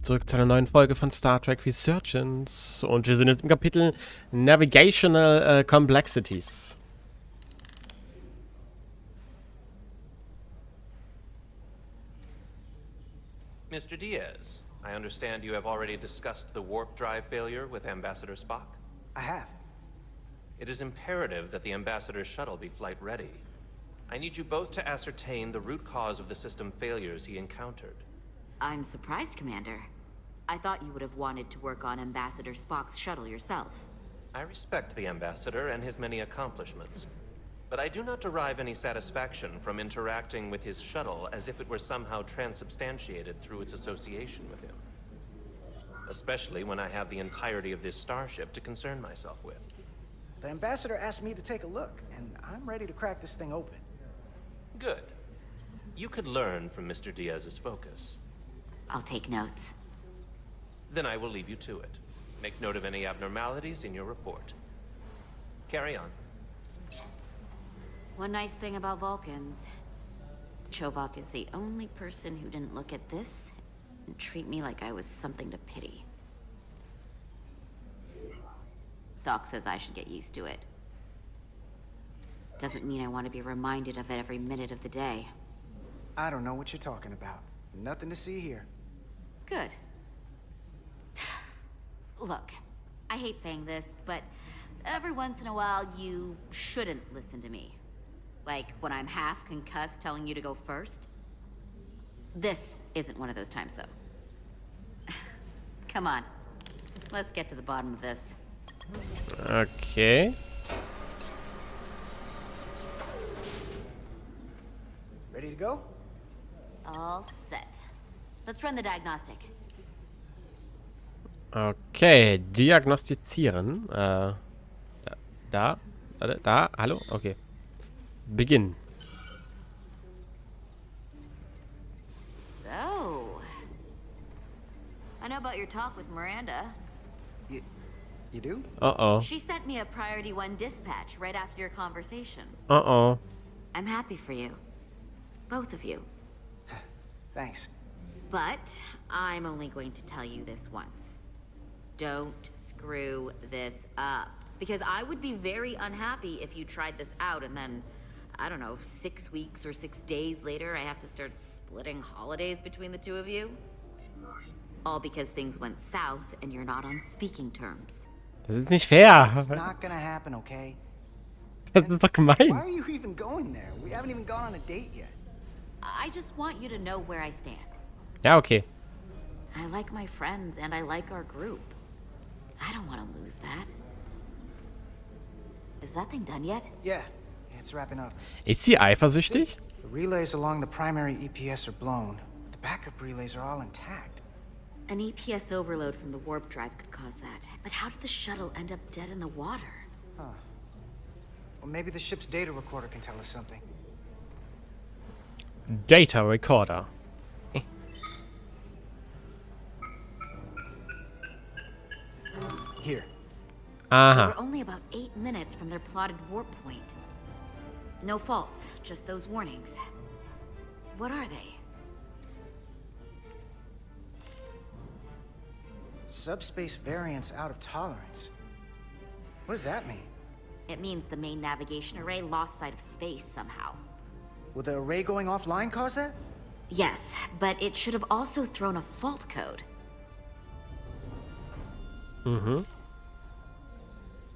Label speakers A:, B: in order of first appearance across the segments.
A: Zurück zu einer neuen Folge von Star Trek Resurgence. Und wir sind jetzt im Kapitel Navigational Complexities.
B: Mr. Diaz, I understand you have already discussed the warp drive failure with Ambassador Spock?
C: I have.
B: It is imperative that the Ambassador's shuttle be flight ready. I need you both to ascertain the root cause of the system failures he encountered.
D: I'm surprised, Commander. I thought you would have wanted to work on Ambassador Spock's shuttle yourself.
B: I respect the Ambassador and his many accomplishments, but I do not derive any satisfaction from interacting with his shuttle as if it were somehow transubstantiated through its association with him. Especially when I have the entirety of this starship to concern myself with.
C: The Ambassador asked me to take a look, and I'm ready to crack this thing open.
B: Good. You could learn from Mr. Diaz's focus.
D: I'll take notes.
B: Then I will leave you to it. Make note of any abnormalities in your report. Carry on.
D: One nice thing about Vulcans. Chovak is the only person who didn't look at this and treat me like I was something to pity. Doc says I should get used to it. Doesn't mean I want to be reminded of it every minute of the day.
C: I don't know what you're talking about. Nothing to see here.
D: Good. Look, I hate saying this, but every once in a while you shouldn't listen to me. Like when I'm half concussed telling you to go first. This isn't one of those times, though. Come on, let's get to the bottom of this.
A: Okay.
C: Ready to go?
D: All set. Let's run the diagnostic.
A: Okay, diagnostizieren. Da, hallo? Okay. Beginn.
D: So, I know about your talk with Miranda.
C: You do?
A: Uh-oh.
D: She sent me a Priority 1 dispatch right after your conversation.
A: Uh-oh.
D: I'm happy for you. Both of you.
C: Thanks.
D: But I'm only going to tell you this once. Don't screw this up. Because I would be very unhappy if you tried this out and then, I don't know, 6 weeks or 6 days later, I have to start splitting holidays between the two of you. All because things went south and you're not on speaking terms.
A: Das ist nicht fair.
C: It's not gonna happen, okay?
A: Das ist doch
C: Why
A: gemein.
C: are you even going there? We haven't even gone on a date yet.
D: I just want you to know where I stand.
A: Ja, okay.
D: I like my friends and I like our group. I don't want to lose that. Is that thing done yet?
C: Yeah, it's wrapping up.
A: Ist sie eifersüchtig?
C: The relays along the primary EPS are blown. The backup relays are all intact.
D: An EPS overload from the warp drive could cause that. But how did the shuttle end up dead in the water?
C: Huh. Well, maybe the ship's data recorder can tell us something.
A: Data Recorder.
C: Here.
A: Aha.
D: We're only about 8 minutes from their plotted warp point. No faults, just those warnings. What are they?
C: Subspace variance out of tolerance. What does that mean?
D: It means the main navigation array lost sight of space somehow.
C: Will the array going offline cause that?
D: Yes, but it should have also thrown a fault code.
A: Mhm.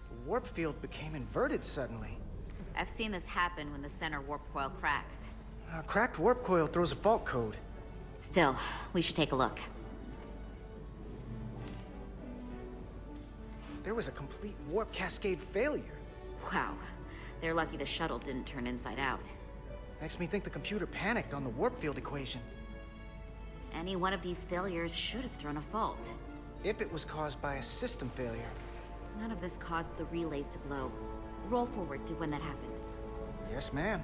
C: The warp field became inverted suddenly.
D: I've seen this happen when the center warp coil cracks.
C: A cracked warp coil throws a fault code.
D: Still, we should take a look.
C: There was a complete warp cascade failure.
D: Wow, they're lucky the shuttle didn't turn inside out.
C: Makes me think the computer panicked on the warp field equation.
D: Any one of these failures should have thrown a fault.
C: If it was caused by a system failure.
D: None of this caused the relays to blow. Roll forward to when that happened.
C: Yes, ma'am.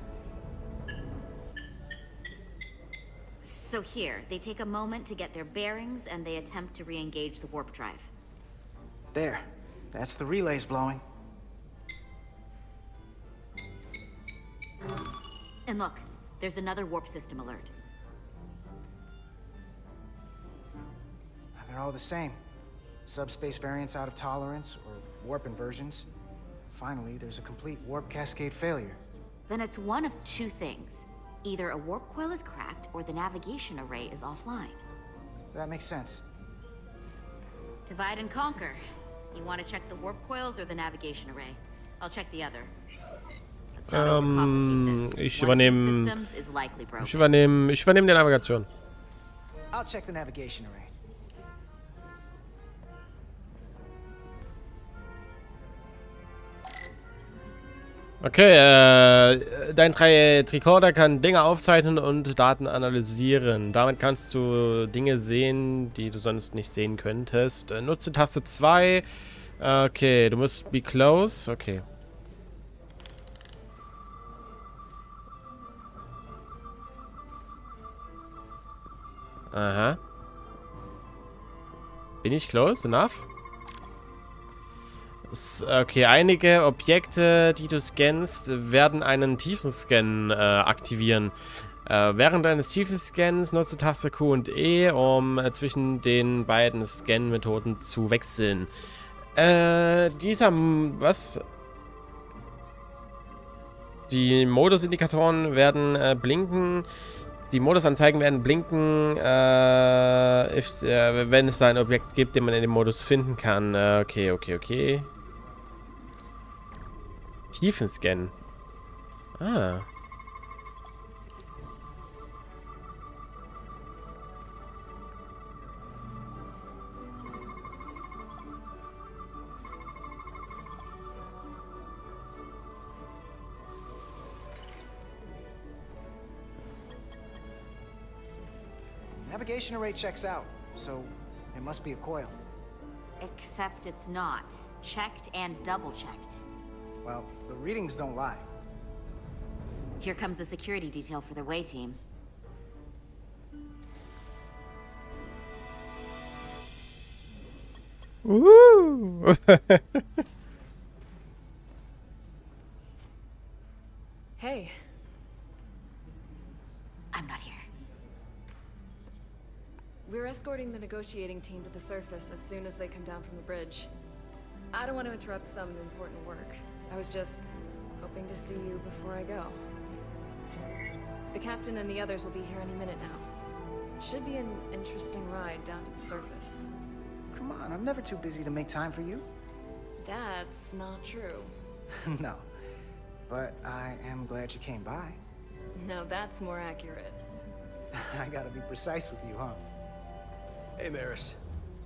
D: So here, they take a moment to get their bearings and they attempt to re-engage the warp drive.
C: There. That's the relays blowing.
D: And look, there's another warp system alert.
C: they're all the same. Subspace variance out of tolerance, or warp inversions. Finally, there's a complete warp cascade failure.
D: Then it's one of two things. Either a warp coil is cracked, or the navigation array is offline.
C: That makes sense.
D: Divide and conquer. You want to check the warp coils or the navigation array? I'll check the other. Let's not overcomplicate this.
A: Ich
D: One of these
A: übernehme
D: systems is likely broken.
A: ich übernehme die Navigation.
C: I'll check the navigation array.
A: Okay, dein Tricorder kann Dinge aufzeichnen und Daten analysieren. Damit kannst du Dinge sehen, die du sonst nicht sehen könntest. Nutze Taste 2. Okay, du musst be close. Okay. Aha. Bin ich close enough? Okay, einige Objekte, die du scannst, werden einen Tiefenscan aktivieren. Während eines Tiefenscans nutze Taste Q und E, um zwischen den beiden Scan-Methoden zu wechseln. Was? Die Modusindikatoren werden blinken. Die Modusanzeigen werden blinken, wenn es da ein Objekt gibt, den man in dem Modus finden kann. Okay. Tiefenscan. Ah.
C: Navigation array checks out, so it must be a coil.
D: Except it's not. Checked and double-checked.
C: Well, the readings don't lie.
D: Here comes the security detail for the way team.
A: Woo!
E: Hey.
D: I'm not here.
E: We're escorting the negotiating team to the surface as soon as they come down from the bridge. I don't want to interrupt some important work. I was just hoping to see you before I go. The captain and the others will be here any minute now. Should be an interesting ride down to the surface.
C: Come on, I'm never too busy to make time for you.
E: That's not true.
C: No, but I am glad you came by.
E: Now that's more accurate.
C: I gotta be precise with you, huh?
F: Hey, Maris.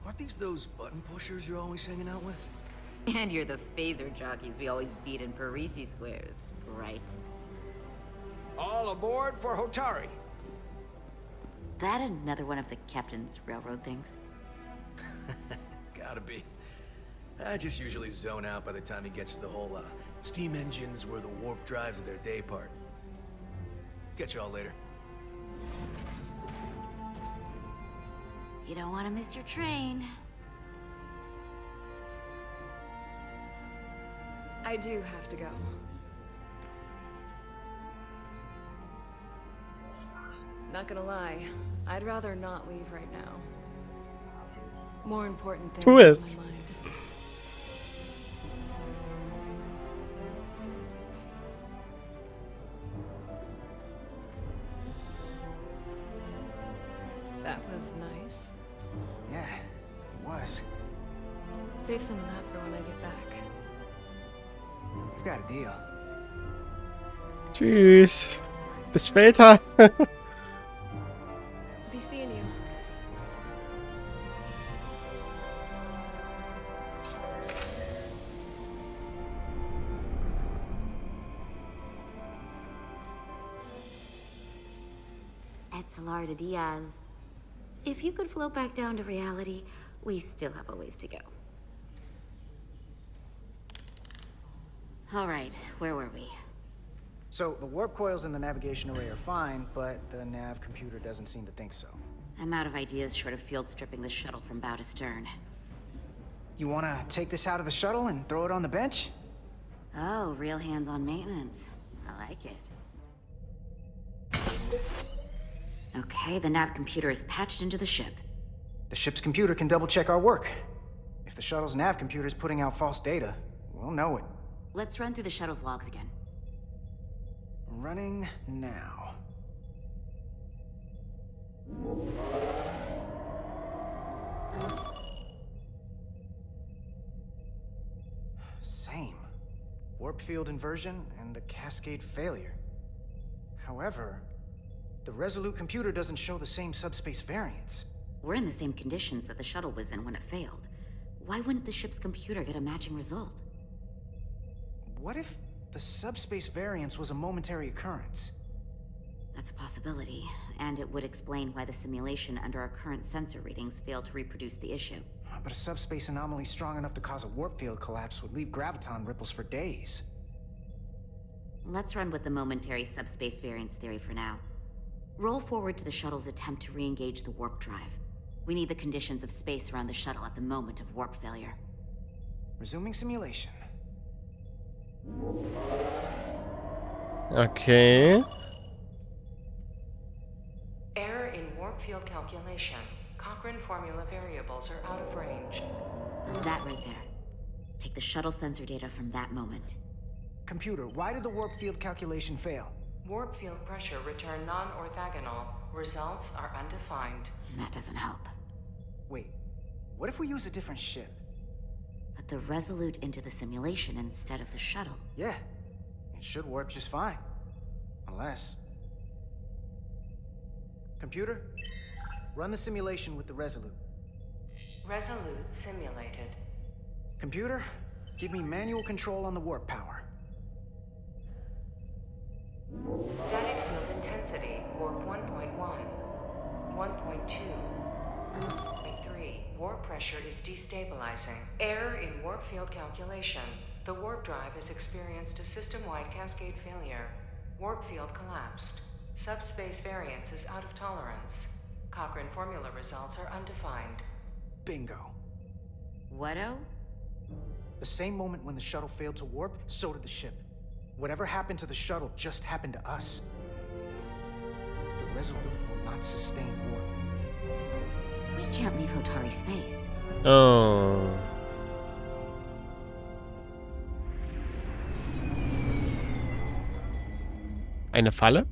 F: Aren't these those button pushers you're always hanging out with?
D: And you're the phaser jockeys we always beat in Parisi squares, right?
F: All aboard for Hotari.
D: That another one of the captain's railroad things?
F: Gotta be. I just usually zone out by the time he gets to the whole, steam engines were the warp drives of their day part. Catch y'all later.
D: You don't want to miss your train.
E: I do have to go. Not gonna lie, I'd rather not leave right now. More important things
A: Twist.
E: on my mind. That was nice.
C: Yeah, it was.
E: Save some of that for when I get back.
C: You've got a deal.
A: Tschüss. Bis später.
E: Be seeing you.
D: Etzelar de Diaz. If you could float back down to reality, we still have a ways to go. All right, where were we?
C: So, the warp coils in the navigation array are fine, but the nav computer doesn't seem to think so.
D: I'm out of ideas short of field stripping the shuttle from bow to stern.
C: You wanna take this out of the shuttle and throw it on the bench?
D: Oh, real hands-on maintenance. I like it. Okay, the nav computer is patched into the ship.
C: The ship's computer can double-check our work. If the shuttle's nav computer is putting out false data, we'll know it.
D: Let's run through the shuttle's logs again.
C: Running now. Same. Warp field inversion and a cascade failure. However, the Resolute computer doesn't show the same subspace variance.
D: We're in the same conditions that the shuttle was in when it failed. Why wouldn't the ship's computer get a matching result?
C: What if the subspace variance was a momentary occurrence?
D: That's a possibility, and it would explain why the simulation under our current sensor readings failed to reproduce the issue.
C: But a subspace anomaly strong enough to cause a warp field collapse would leave graviton ripples for days.
D: Let's run with the momentary subspace variance theory for now. Roll forward to the shuttle's attempt to re-engage the warp drive. We need the conditions of space around the shuttle at the moment of warp failure.
C: Resuming simulation.
A: Okay.
G: Error in warp field calculation. Cochrane formula variables are out of range.
D: That right there. Take the shuttle sensor data from that moment.
C: Computer, why did the warp field calculation fail?
G: Warp field pressure return non-orthogonal. Results are undefined.
D: That doesn't help.
C: Wait, what if we use a different ship?
D: Put the Resolute into the simulation instead of the shuttle.
C: Yeah, it should warp just fine. Unless... Computer, run the simulation with the Resolute.
G: Resolute simulated.
C: Computer, give me manual control on the warp power.
G: Static field intensity, warp 1.1. 1.2. 1.3. Warp pressure is destabilizing. Error in warp field calculation. The warp drive has experienced a system-wide cascade failure. Warp field collapsed. Subspace variance is out of tolerance. Cochrane formula results are undefined.
C: Bingo.
D: What-o?
C: The same moment when the shuttle failed to warp, so did the ship. Whatever happened to the shuttle just happened to us. The Resolute will not sustain warp.
D: We can't leave Hotari space.
A: Oh. Eine Falle?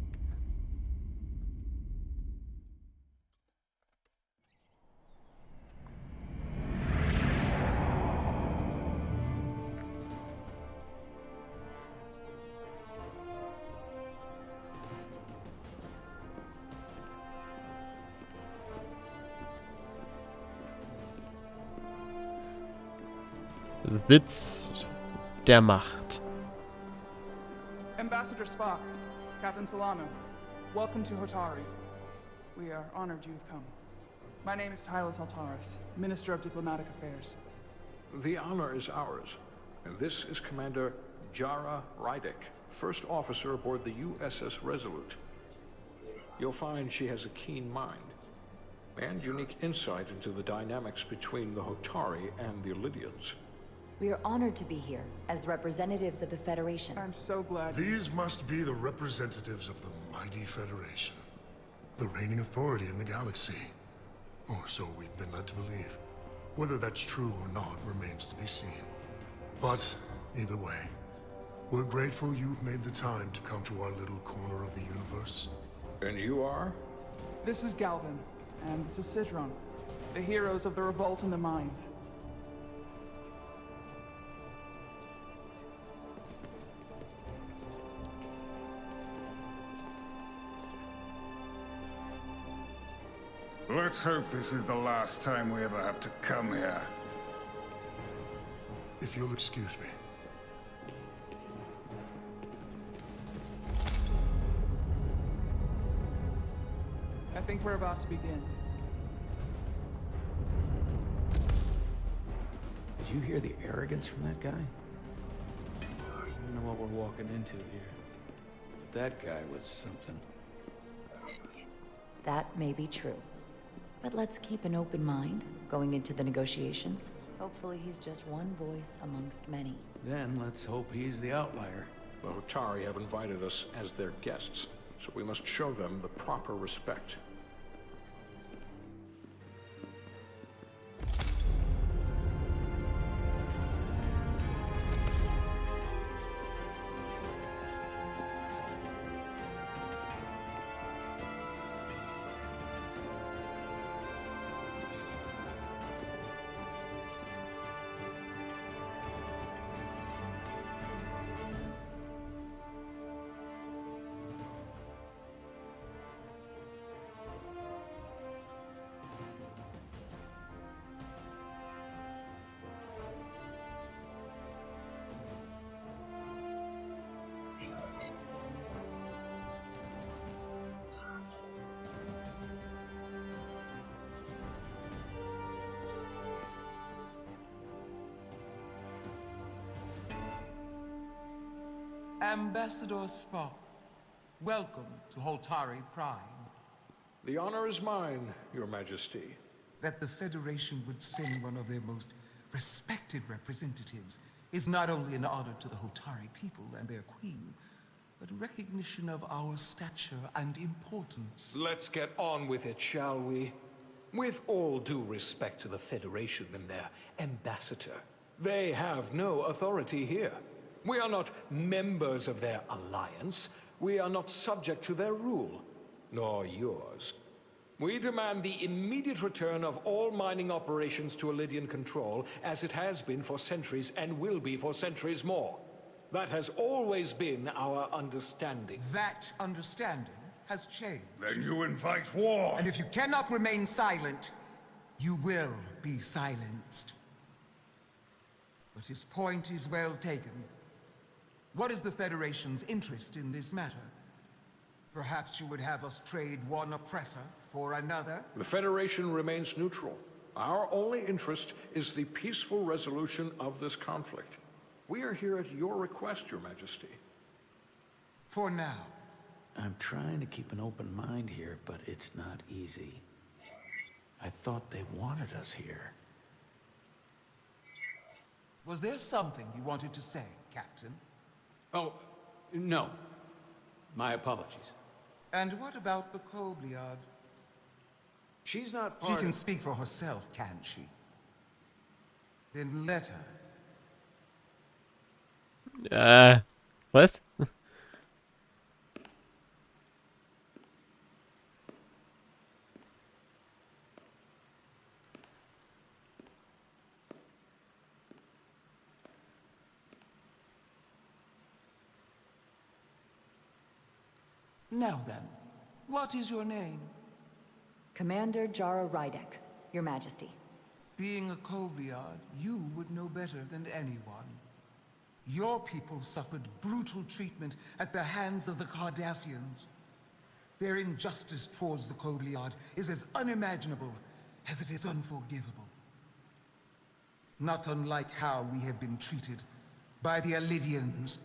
A: Sitz der Macht.
H: Ambassador Spock, Captain Solano, welcome to Hotari. We are honored you've come. My name is Tylos Altaris, Minister of Diplomatic Affairs.
I: The honor is ours, and this is Commander Jara Rydick, first officer aboard the USS Resolute. You'll find she has a keen mind and unique insight into the dynamics between the Hotari and the Illydians.
J: We are honored to be here as representatives of the Federation.
H: I'm so glad.
K: These must be the representatives of the mighty Federation, the reigning authority in the galaxy. Or so we've been led to believe. Whether that's true or not remains to be seen. But either way, we're grateful you've made the time to come to our little corner of the universe.
I: And you are?
H: This is Galvin, and this is Citron, the heroes of the revolt in the mines.
L: Let's hope this is the last time we ever have to come here.
K: If you'll excuse me.
H: I think we're about to begin.
F: Did you hear the arrogance from that guy? I don't know what we're walking into here. But that guy was something.
J: That may be true. But let's keep an open mind going into the negotiations. Hopefully he's just one voice amongst many.
F: Then let's hope he's the outlier.
I: The Hotari have invited us as their guests, so we must show them the proper respect.
M: Ambassador Spock, welcome to Holtari Prime.
I: The honor is mine, Your Majesty.
M: That the Federation would send one of their most respected representatives is not only an honor to the Holtari people and their queen, but a recognition of our stature and importance.
I: Let's get on with it, shall we? With all due respect to the Federation and their ambassador, they have no authority here. We are not members of their alliance. We are not subject to their rule, nor yours. We demand the immediate return of all mining operations to Elydian control, as it has been for centuries and will be for centuries more. That has always been our understanding.
M: That understanding has changed.
L: Then you invite war!
M: And if you cannot remain silent, you will be silenced. But his point is well taken. What is the Federation's interest in this matter? Perhaps you would have us trade one oppressor for another?
I: The Federation remains neutral. Our only interest is the peaceful resolution of this conflict. We are here at your request, Your Majesty.
M: For now.
N: I'm trying to keep an open mind here, but it's not easy. I thought they wanted us here.
M: Was there something you wanted to say, Captain?
N: Oh, no. My apologies.
M: And what about the Kobliad?
C: She's not part
M: She can speak for herself, can't she? Then let her.
A: Was?
M: Now then, what is your name?
J: Commander Jara Rydek, Your Majesty.
M: Being a Kobliad, you would know better than anyone. Your people suffered brutal treatment at the hands of the Cardassians. Their injustice towards the Kobliad is as unimaginable as it is unforgivable. Not unlike how we have been treated by the Elydians.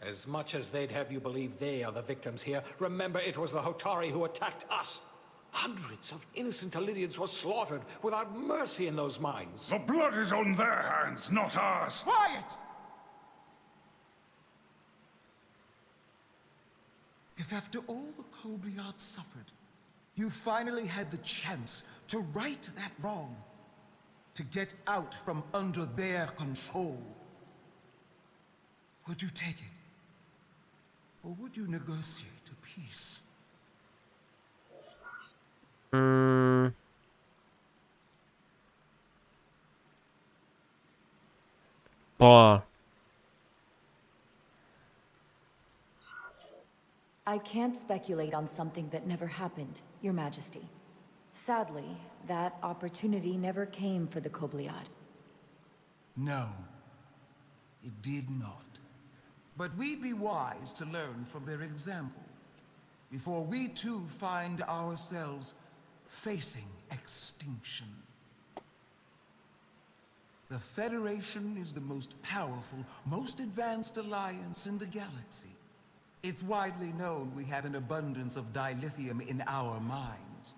I: As much as they'd have you believe they are the victims here, remember it was the Hotari who attacked us. Hundreds of innocent Elydians were slaughtered without mercy in those mines.
L: The blood is on their hands, not ours.
M: Quiet! If after all the Kobliad suffered, you finally had the chance to right that wrong, to get out from under their control, would you take it? Or would you negotiate a peace?
A: Boah.
J: I can't speculate on something that never happened, Your Majesty. Sadly, that opportunity never came for the Kobliad.
M: No, it did not. But we'd be wise to learn from their example, before we too find ourselves facing extinction. The Federation is the most powerful, most advanced alliance in the galaxy. It's widely known we have an abundance of dilithium in our mines.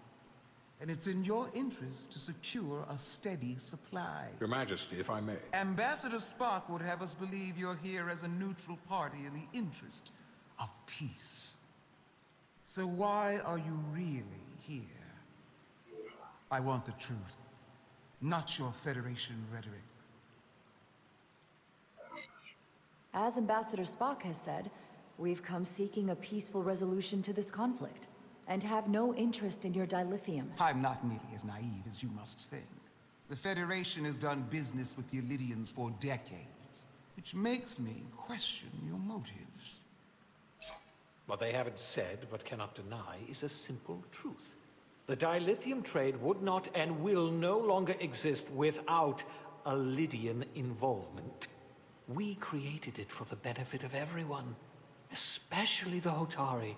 M: And it's in your interest to secure a steady supply.
I: Your Majesty, if I may.
M: Ambassador Spock would have us believe you're here as a neutral party in the interest of peace. So why are you really here? I want the truth, not your Federation rhetoric.
J: As Ambassador Spock has said, we've come seeking a peaceful resolution to this conflict, and have no interest in your dilithium.
M: I'm not nearly as naive as you must think. The Federation has done business with the Elydians for decades, which makes me question your motives.
I: What they haven't said, but cannot deny, is a simple truth. The dilithium trade would not and will no longer exist without Elydian involvement. We created it for the benefit of everyone, especially the Hotari.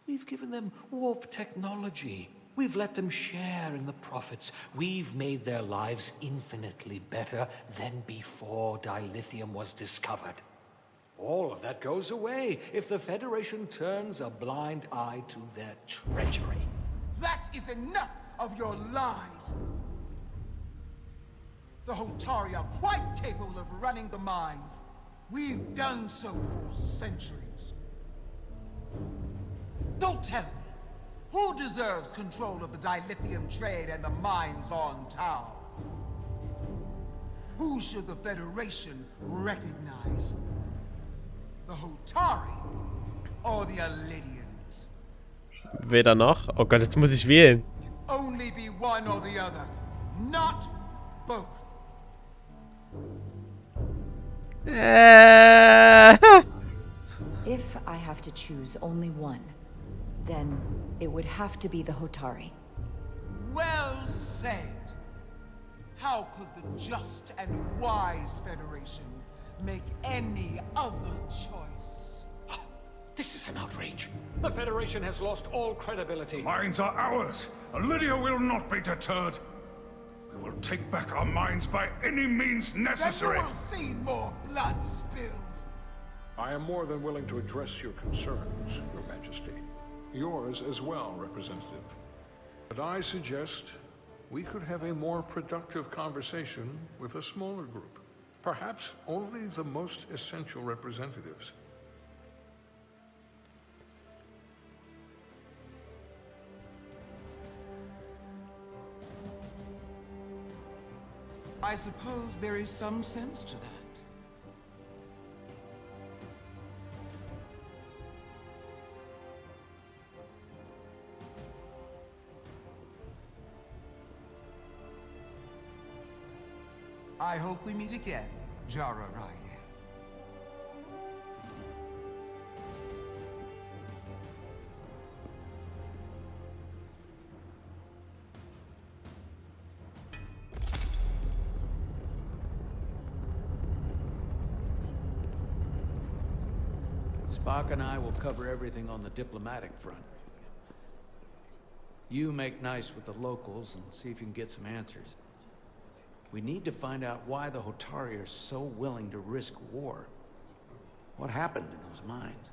I: We've given them warp technology. We've let them share in the profits. We've made their lives infinitely better than before dilithium was discovered. All of that goes away if the Federation turns a blind eye to their treachery.
M: That is enough of your lies! The Hotari are quite capable of running the mines. We've done so for centuries. Don't tell me, who deserves control of the dilithium trade and the mines on Tau? Who should the Federation recognize? The Hotari or the Alidians?
A: Weder noch. Oh Gott, jetzt muss ich wählen.
M: Only be one or the other, not both.
J: If I have to choose only one, then it would have to be the Hotari.
M: Well said. How could the just and wise Federation make any other choice?
I: This is an outrage. The Federation has lost all credibility.
L: Mines are ours. Lydia will not be deterred. We will take back our mines by any means necessary.
M: Then you will see more blood spilled.
I: I am more than willing to address your concerns, Your Majesty. Yours as well, Representative. But I suggest we could have a more productive conversation with a smaller group. Perhaps only the most essential representatives.
M: I suppose there is some sense to that. I hope we meet again, Jara Ryder.
N: Spock and I will cover everything on the diplomatic front. You make nice with the locals and see if you can get some answers. We need to find out why the Hotari are so willing to risk war. What happened in those mines?